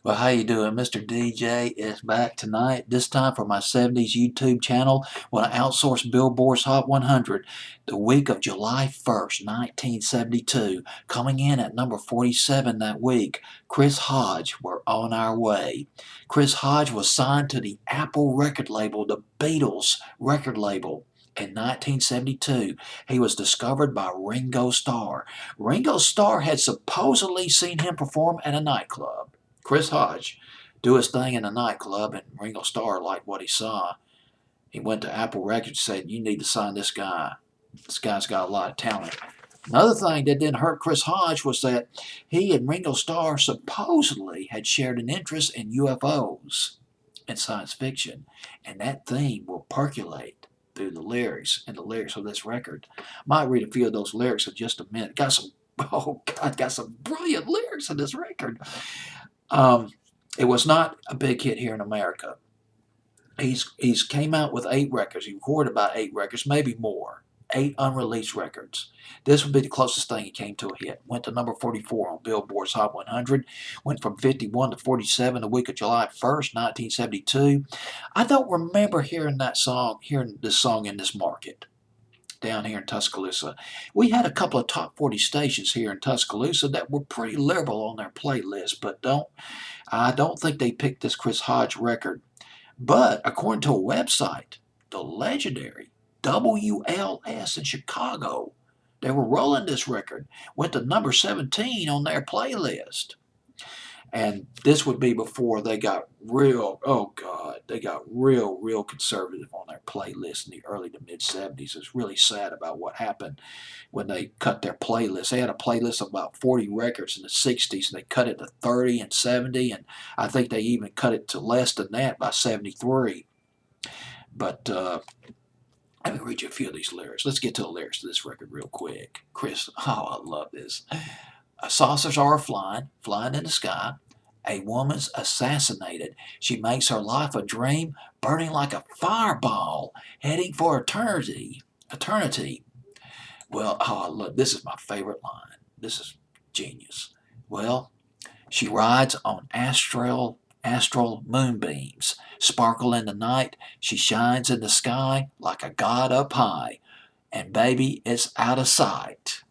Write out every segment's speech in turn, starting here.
Well, how you doing? Mr. DJ is back tonight, this time for my 70s YouTube channel when I outsourced Billboard's Hot 100 the week of July 1st, 1972. Coming in at number 47 that week, Chris Hodge, We're on Our Way. Chris Hodge was signed to the Apple record label, the Beatles record label. In 1972, he was discovered by Ringo Starr. Ringo Starr had supposedly seen him perform at a nightclub. Chris Hodge do his thing in a nightclub, and Ringo Starr liked what he saw. He went to Apple Records and said, "You need to sign this guy. This guy's got a lot of talent." Another thing that didn't hurt Chris Hodge was that he and Ringo Starr supposedly had shared an interest in UFOs and science fiction, and that theme will percolate through the lyrics and the lyrics of this record. I might read a few of those lyrics in just a minute. Got some, oh God, got some brilliant lyrics in this record. Um, it was not a big hit here in America. He's came out with 8 records. He recorded about 8 records, maybe more. 8 unreleased records. This would be the closest thing he came to a hit. Went to number 44 on Billboard's Hot 100. Went from 51 to 47 the week of July 1st, 1972. I don't remember hearing this song in this market down here in Tuscaloosa. We had a couple of top 40 stations here in Tuscaloosa that were pretty liberal on their playlist, but I don't think they picked this Chris Hodge record. But according to a website, the legendary WLS in Chicago, they were rolling this record, went to number 17 on their playlist. And this would be before they got real, oh God, they got real conservative on their playlist in the early to mid 70s. It's really sad about what happened when they cut their playlist. They had a playlist of about 40 records in the 60s, and they cut it to 30 and 70, and I think they even cut it to less than that by 73. But let me read you a few of these lyrics. Let's get to the lyrics to this record real quick. Chris, oh, I love this. Saucers are flying in the sky. A woman's assassinated. She makes her life a dream, burning like a fireball, heading for eternity. Eternity. Well, oh, look, this is my favorite line. This is genius. Well, she rides on astral moonbeams. Sparkle in the night. She shines in the sky like a god up high. And baby, it's out of sight.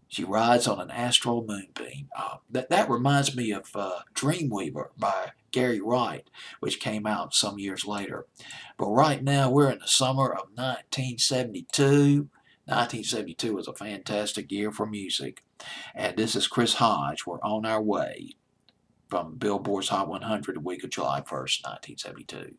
She rides on an astral moonbeam. That reminds me of Dreamweaver by Gary Wright, which came out some years later. But right now, we're in the summer of 1972. 1972 was a fantastic year for music. And this is Chris Hodge. We're on our way from Billboard's Hot 100 the week of July 1st, 1972.